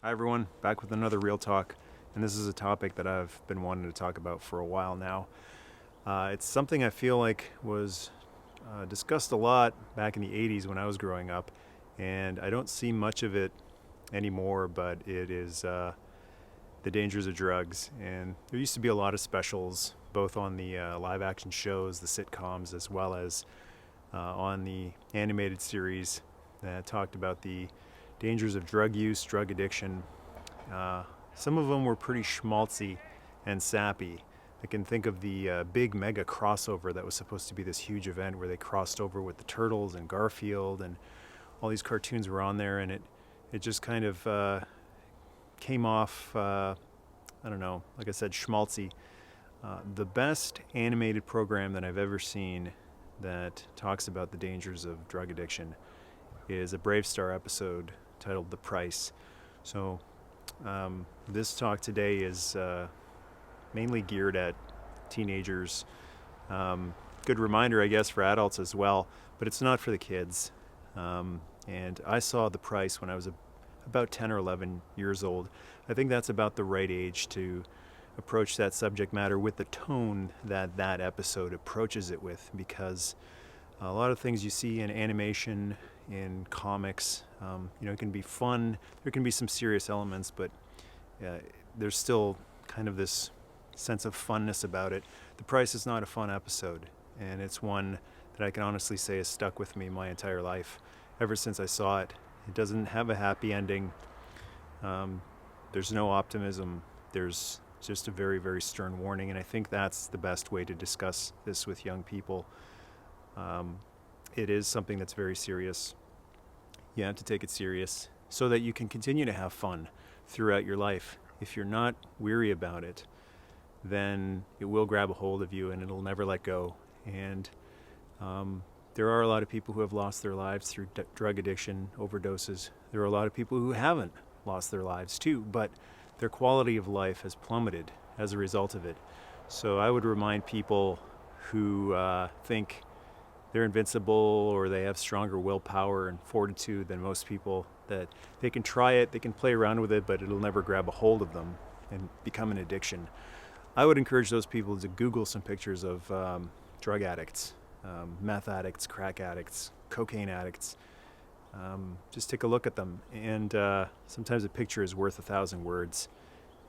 Hi everyone, back with another Real Talk, and this is a topic that I've been wanting to talk about for a while now. It's something I feel like was discussed a lot back in the 80s when I was growing up, and I don't see much of it anymore, but it is the dangers of drugs. And there used to be a lot of specials, both on the live action shows, the sitcoms, as well as on the animated series that talked about the dangers of drug use, drug addiction. Some of them were pretty schmaltzy and sappy. I can think of the big mega crossover that was supposed to be this huge event where they crossed over with the Turtles and Garfield, and all these cartoons were on there, and it just kind of came off, I don't know, like I said, schmaltzy. The best animated program that I've ever seen that talks about the dangers of drug addiction is a Brave Star episode titled The Price. So this talk today is mainly geared at teenagers. Good reminder, I guess, for adults as well, but it's not for the kids. And I saw The Price when I was about 10 or 11 years old. I think that's about the right age to approach that subject matter with the tone that that episode approaches it with, because a lot of things you see in animation, in comics, it can be fun. There can be some serious elements, but there's still kind of this sense of funness about it. The Price is not a fun episode, and it's one that I can honestly say has stuck with me my entire life, ever since I saw it. It doesn't have a happy ending. There's no optimism. There's just a very, very stern warning, and I think that's the best way to discuss this with young people. It is something that's very serious. You have to take it serious so that you can continue to have fun throughout your life. If you're not weary about it, then it will grab a hold of you and it'll never let go. And there are a lot of people who have lost their lives through drug addiction, overdoses. There are a lot of people who haven't lost their lives too, but their quality of life has plummeted as a result of it. So I would remind people who think they're invincible or they have stronger willpower and fortitude than most people, that they can try it, they can play around with it, but it'll never grab a hold of them and become an addiction. I would encourage those people to Google some pictures of drug addicts, meth addicts, crack addicts, cocaine addicts. Just take a look at them, and sometimes a picture is worth 1,000 words.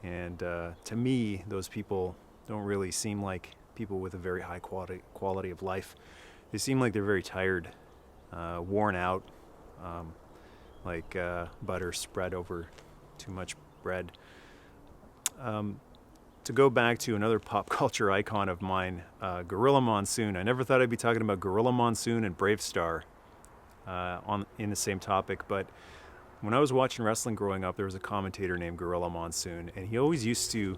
And to me, those people don't really seem like people with a very high quality of life. They seem like they're very tired, worn out, like butter spread over too much bread. To go back to another pop culture icon of mine, Gorilla Monsoon. I never thought I'd be talking about Gorilla Monsoon and Brave Star in the same topic, but when I was watching wrestling growing up, there was a commentator named Gorilla Monsoon, and he always used to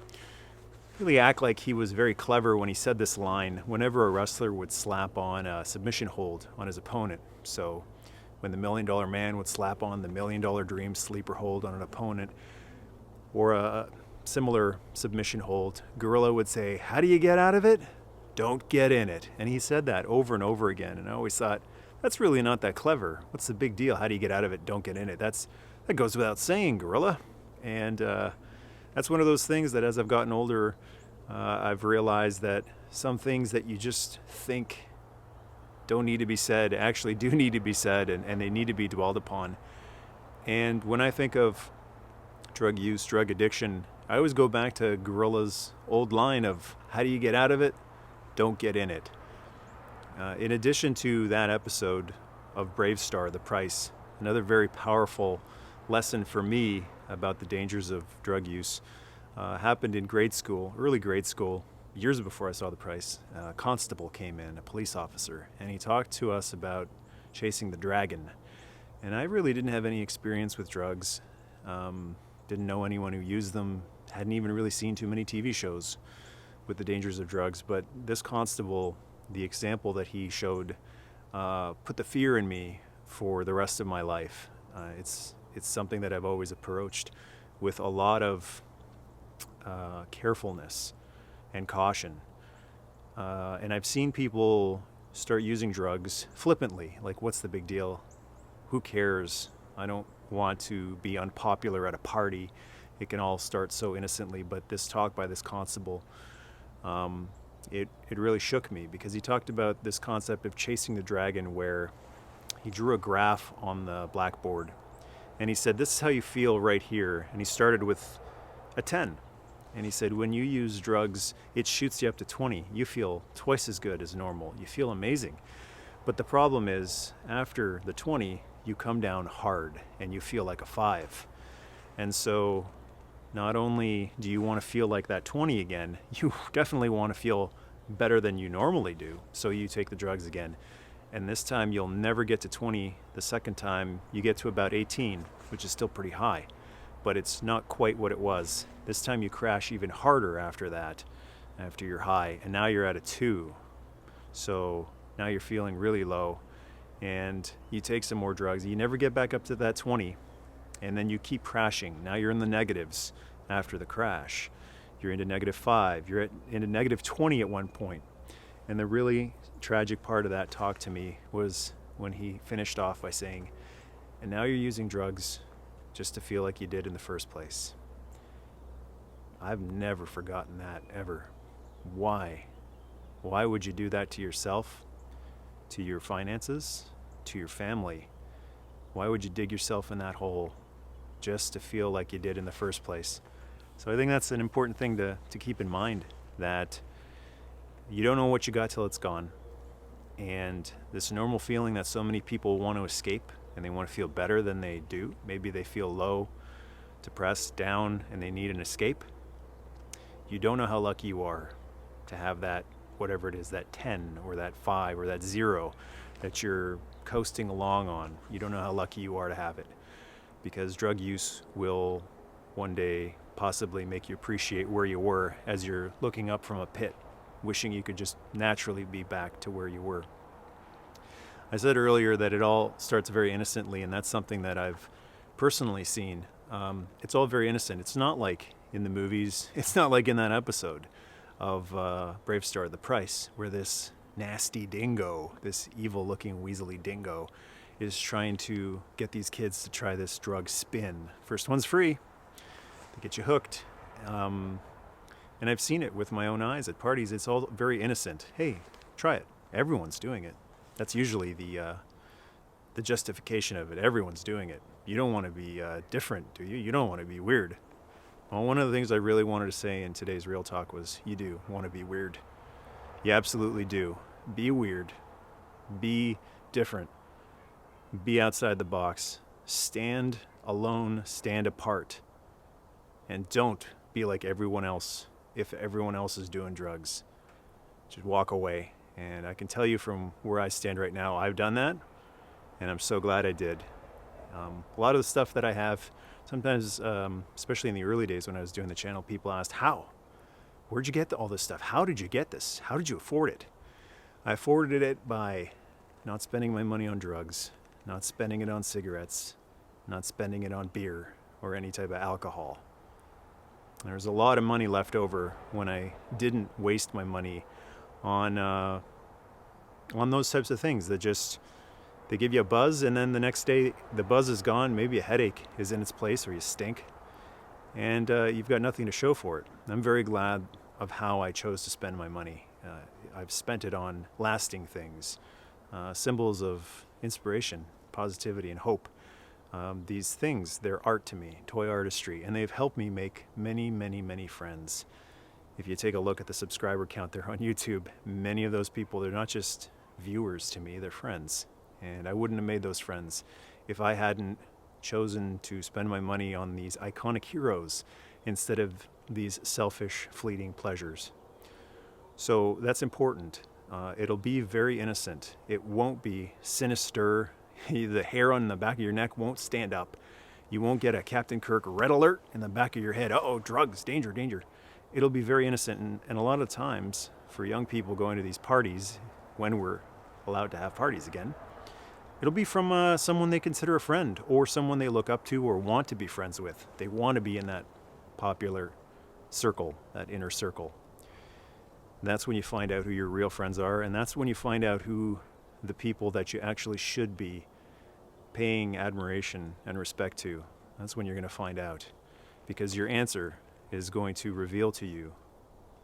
really act like he was very clever when he said this line whenever a wrestler would slap on a submission hold on his opponent. So when the $1 Million Man would slap on the $1 Million Dream sleeper hold on an opponent, or a similar submission hold, Gorilla would say, "How do you get out of it? Don't get in it." And he said that over and over again, and I always thought, that's really not that clever. What's the big deal? How do you get out of it? Don't get in it. That goes without saying, Gorilla. And that's one of those things that as I've gotten older, I've realized that some things that you just think don't need to be said actually do need to be said, and they need to be dwelled upon. And when I think of drug use, drug addiction, I always go back to Gorilla's old line of, how do you get out of it? Don't get in it. In addition to that episode of Brave Star, The Price, another very powerful lesson for me about the dangers of drug use happened in grade school, early grade school, years before I saw The Price. A constable came in, a police officer, and he talked to us about chasing the dragon. And I really didn't have any experience with drugs, didn't know anyone who used them, hadn't even really seen too many TV shows with the dangers of drugs. But this constable, the example that he showed, put the fear in me for the rest of my life. It's something that I've always approached with a lot of carefulness and caution. And I've seen people start using drugs flippantly, like, what's the big deal? Who cares? I don't want to be unpopular at a party. It can all start so innocently, but this talk by this constable, it really shook me, because he talked about this concept of chasing the dragon, where he drew a graph on the blackboard and he said, this is how you feel right here. And he started with a 10. And he said, when you use drugs, it shoots you up to 20. You feel twice as good as normal. You feel amazing. But the problem is, after the 20, you come down hard and you feel like a 5. And so not only do you want to feel like that 20 again, you definitely want to feel better than you normally do. So you take the drugs again. And this time you'll never get to 20. The second time you get to about 18, which is still pretty high, but it's not quite what it was. This time you crash even harder after that, after you're high, and now you're at a 2. So now you're feeling really low, and you take some more drugs. You never get back up to that 20, and then you keep crashing. Now you're in the negatives after the crash. You're into -5. You're into -20 at one point. And the really tragic part of that talk to me was when he finished off by saying, and now you're using drugs just to feel like you did in the first place. I've never forgotten that, ever. Why? Why would you do that to yourself, to your finances, to your family? Why would you dig yourself in that hole just to feel like you did in the first place? So I think that's an important thing to keep in mind, that you don't know what you got till it's gone. And this normal feeling that so many people want to escape, and they want to feel better than they do. Maybe they feel low, depressed, down, and they need an escape. You don't know how lucky you are to have that, whatever it is, that 10 or that 5 or that 0 that you're coasting along on. You don't know how lucky you are to have it, because drug use will one day possibly make you appreciate where you were as you're looking up from a pit, wishing you could just naturally be back to where you were. I said earlier that it all starts very innocently, and that's something that I've personally seen. It's all very innocent. It's not like in the movies. It's not like in that episode of Brave Star, The Price, where this nasty dingo, this evil-looking weaselly dingo, is trying to get these kids to try this drug spin. First one's free. They get you hooked. And I've seen it with my own eyes at parties. It's all very innocent. Hey, try it. Everyone's doing it. That's usually the justification of it. Everyone's doing it. You don't want to be different, do you? You don't want to be weird. Well, one of the things I really wanted to say in today's Real Talk was, you do want to be weird. You absolutely do. Be weird. Be different. Be outside the box. Stand alone. Stand apart. And don't be like everyone else. If everyone else is doing drugs, just walk away. And I can tell you from where I stand right now, I've done that, and I'm so glad I did. A lot of the stuff that I have, sometimes, especially in the early days when I was doing the channel, people asked, how? Where'd you get all this stuff? How did you get this? How did you afford it? I afforded it by not spending my money on drugs, not spending it on cigarettes, not spending it on beer or any type of alcohol. There's a lot of money left over when I didn't waste my money on those types of things that just, they give you a buzz, and then the next day the buzz is gone. Maybe a headache is in its place, or you stink, and you've got nothing to show for it. I'm very glad of how I chose to spend my money. I've spent it on lasting things, symbols of inspiration, positivity, and hope. These things, they're art to me, toy artistry, and they've helped me make many, many, many friends. If you take a look at the subscriber count there on YouTube, many of those people, they're not just viewers to me, they're friends. And I wouldn't have made those friends if I hadn't chosen to spend my money on these iconic heroes instead of these selfish, fleeting pleasures. So that's important. It'll be very innocent. It won't be sinister. The hair on the back of your neck won't stand up. You won't get a Captain Kirk red alert in the back of your head. Uh-oh, drugs, danger, danger. It'll be very innocent, and a lot of times for young people going to these parties, when we're allowed to have parties again, it'll be from someone they consider a friend, or someone they look up to or want to be friends with. They want to be in that popular circle, that inner circle. And that's when you find out who your real friends are, and that's when you find out who the people that you actually should be paying admiration and respect to, that's when you're going to find out. Because your answer is going to reveal to you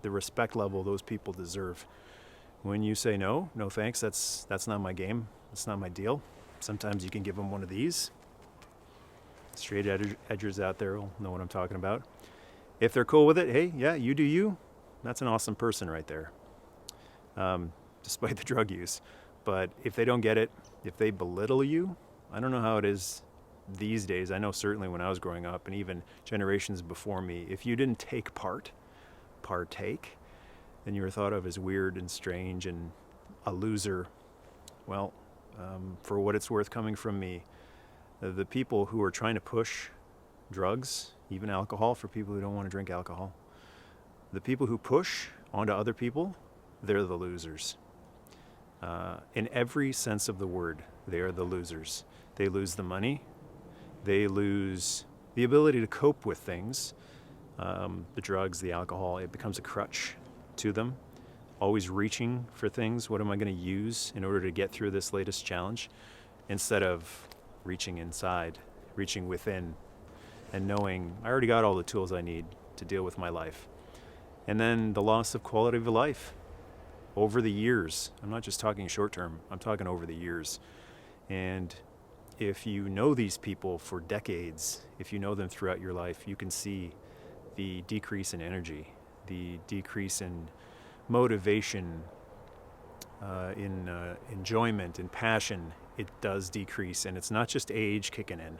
the respect level those people deserve. When you say no thanks, that's not my game, that's not my deal. Sometimes you can give them one of these. Straight edgers out there will know what I'm talking about. If they're cool with it, hey, yeah, you do you. That's an awesome person right there, despite the drug use. But if they don't get it, if they belittle you, I don't know how it is these days. I know certainly when I was growing up, and even generations before me, if you didn't partake, then you were thought of as weird and strange and a loser. Well, for what it's worth, coming from me, the people who are trying to push drugs, even alcohol for people who don't want to drink alcohol, the people who push onto other people, they're the losers. In every sense of the word, they are the losers. They lose the money. They lose the ability to cope with things. The drugs, the alcohol, it becomes a crutch to them. Always reaching for things. What am I going to use in order to get through this latest challenge? Instead of reaching inside, reaching within, and knowing I already got all the tools I need to deal with my life. And then the loss of quality of life over the years. I'm not just talking short term, I'm talking over the years. And if you know these people for decades, if you know them throughout your life, you can see the decrease in energy, the decrease in motivation, in enjoyment and passion. It does decrease, and it's not just age kicking in,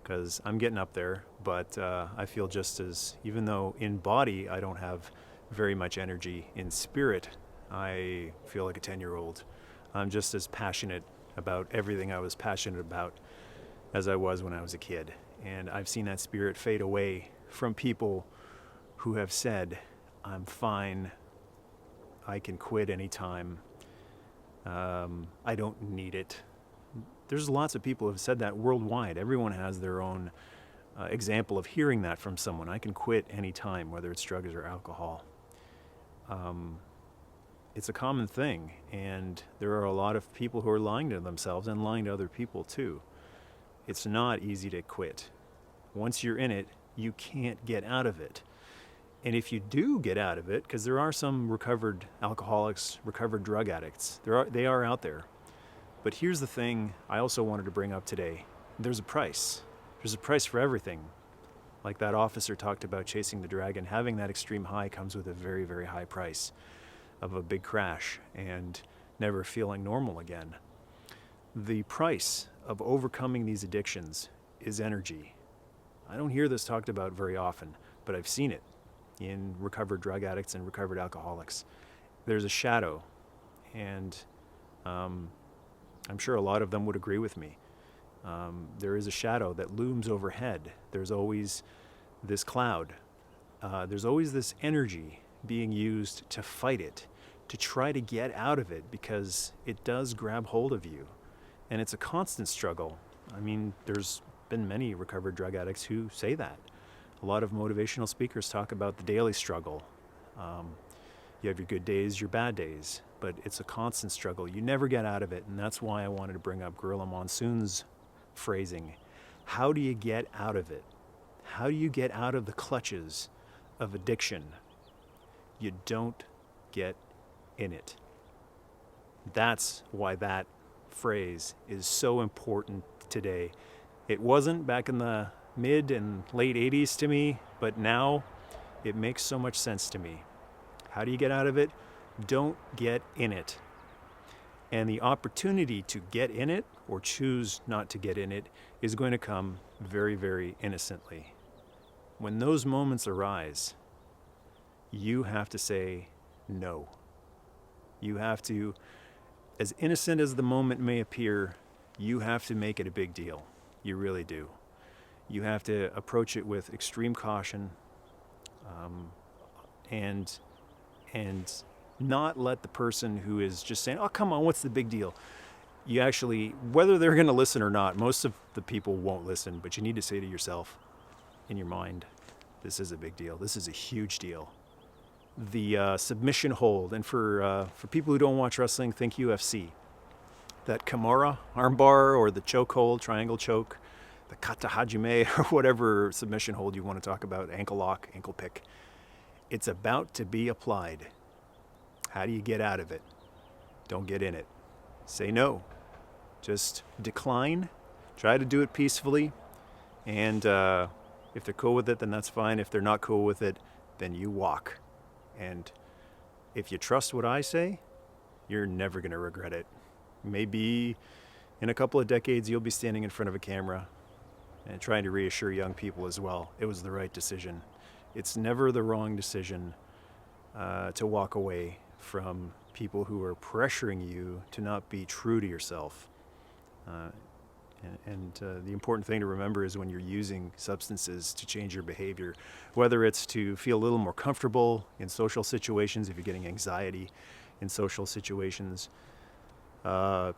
because I'm getting up there, but I feel just as, even though in body I don't have very much energy, in spirit I feel like a 10-year-old. I'm just as passionate about everything I was passionate about as I was when I was a kid. And I've seen that spirit fade away from people who have said, I'm fine, I can quit anytime, I don't need it. There's lots of people who have said that worldwide. Everyone has their own example of hearing that from someone. I can quit anytime, whether it's drugs or alcohol. It's a common thing, and there are a lot of people who are lying to themselves and lying to other people too. It's not easy to quit. Once you're in it, you can't get out of it. And if you do get out of it, because there are some recovered alcoholics, recovered drug addicts, they are out there. But here's the thing I also wanted to bring up today. There's a price. There's a price for everything. Like that officer talked about chasing the dragon, having that extreme high comes with a very, very high price of a big crash and never feeling normal again. The price of overcoming these addictions is energy. I don't hear this talked about very often, but I've seen it in recovered drug addicts and recovered alcoholics. There's a shadow, and I'm sure a lot of them would agree with me. There is a shadow that looms overhead. There's always this cloud. There's always this energy being used to fight it, to try to get out of it, because it does grab hold of you. And it's a constant struggle. I mean, there's been many recovered drug addicts who say that. A lot of motivational speakers talk about the daily struggle. You have your good days, your bad days, but it's a constant struggle. You never get out of it, and that's why I wanted to bring up Gorilla Monsoon's phrasing. How do you get out of it? How do you get out of the clutches of addiction? You don't get in it. That's why that phrase is so important today. It wasn't back in the mid and late 80s to me, but now it makes so much sense to me. How do you get out of it? Don't get in it. And the opportunity to get in it or choose not to get in it is going to come very, very innocently. When those moments arise, you have to say no. You have to, as innocent as the moment may appear, you have to make it a big deal. You really do. You have to approach it with extreme caution, and not let the person who is just saying, oh, come on, what's the big deal? You actually, whether they're going to listen or not, most of the people won't listen, but you need to say to yourself in your mind, this is a big deal. This is a huge deal. The submission hold, and for people who don't watch wrestling, think UFC. that Kimura armbar or the choke hold, triangle choke, the kata hajime, or whatever submission hold you want to talk about, ankle lock, ankle pick. It's about to be applied. How do you get out of it? Don't get in it. Say no. Just decline. Try to do it peacefully. And if they're cool with it, then that's fine. If they're not cool with it, then you walk. And if you trust what I say, you're never going to regret it. Maybe in a couple of decades, you'll be standing in front of a camera and trying to reassure young people as well. It was the right decision. It's never the wrong decision to walk away from people who are pressuring you to not be true to yourself. The important thing to remember is when you're using substances to change your behavior, whether it's to feel a little more comfortable in social situations, if you're getting anxiety in social situations, to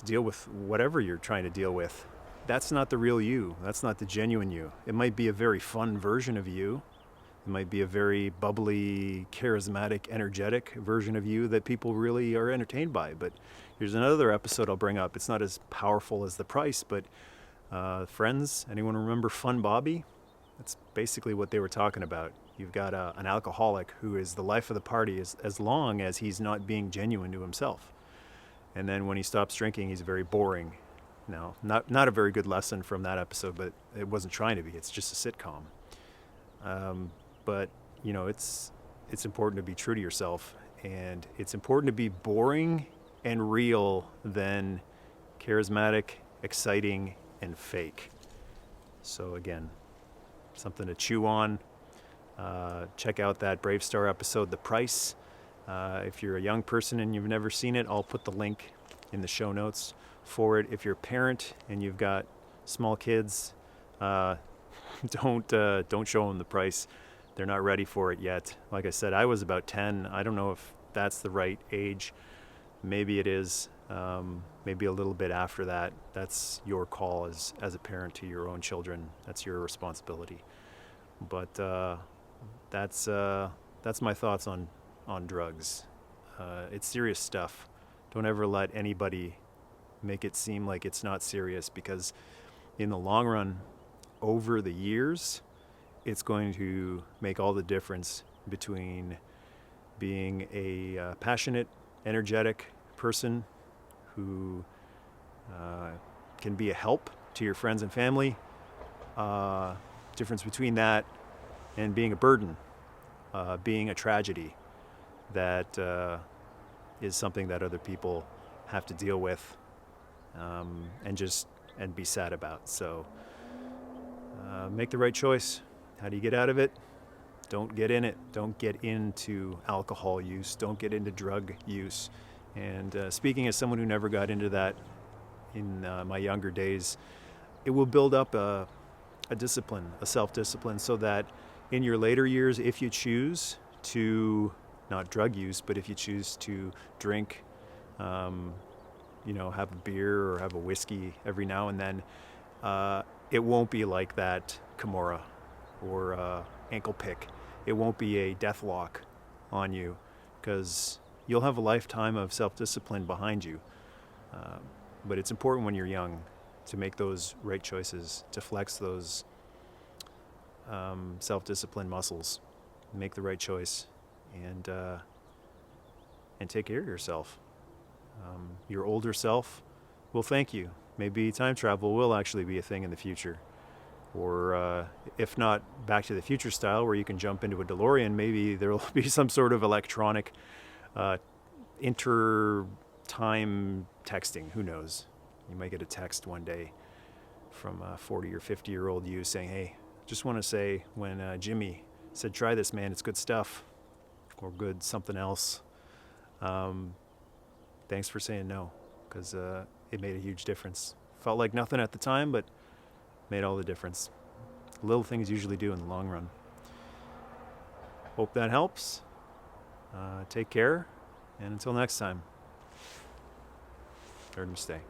deal with whatever you're trying to deal with, that's not the real you. That's not the genuine you. It might be a very fun version of you. It might be a very bubbly, charismatic, energetic version of you that people really are entertained by. But here's another episode I'll bring up. It's not as powerful as The Price, but Friends, anyone remember Fun Bobby? That's basically what they were talking about. You've got an alcoholic who is the life of the party as long as he's not being genuine to himself. And then when he stops drinking, he's very boring. Now, not a very good lesson from that episode, but it wasn't trying to be. It's just a sitcom. But, you know, it's important to be true to yourself, and it's important to be boring and real than charismatic, exciting, and fake. So again, something to chew on. Check out that Brave Star episode, The Price. If you're a young person and you've never seen it, I'll put the link in the show notes for it. If you're a parent and you've got small kids, don't show them The Price. They're not ready for it yet. Like I said, I was about 10. I don't know if that's the right age. Maybe it is. Maybe a little bit after that. That's your call as a parent to your own children. That's your responsibility. But that's my thoughts on drugs. It's serious stuff. Don't ever let anybody make it seem like it's not serious, because in the long run, over the years, it's going to make all the difference between being a passionate, energetic person who can be a help to your friends and family. Difference between that and being a burden, being a tragedy that is something that other people have to deal with and be sad about. So make the right choice. How do you get out of it? Don't get in it. Don't get into alcohol use. Don't get into drug use. And speaking as someone who never got into that in my younger days, it will build up a discipline, a self-discipline, so that in your later years, if you choose to, not drug use, but if you choose to drink, have a beer or have a whiskey every now and then, it won't be like that Kimura or ankle pick. It won't be a death lock on you, because you'll have a lifetime of self-discipline behind you. But it's important when you're young to make those right choices, to flex those self-discipline muscles, make the right choice, and take care of yourself. Your older self will thank you. Maybe time travel will actually be a thing in the future. Or if not Back to the Future style, where you can jump into a DeLorean, maybe there will be some sort of electronic inter-time texting. Who knows? You might get a text one day from a 40 or 50-year-old you saying, hey, just want to say when Jimmy said, try this, man, it's good stuff, or good something else. Thanks for saying no, because it made a huge difference. Felt like nothing at the time, but made all the difference. Little things usually do in the long run. Hope that helps. Take care, and until next time, learn to stay.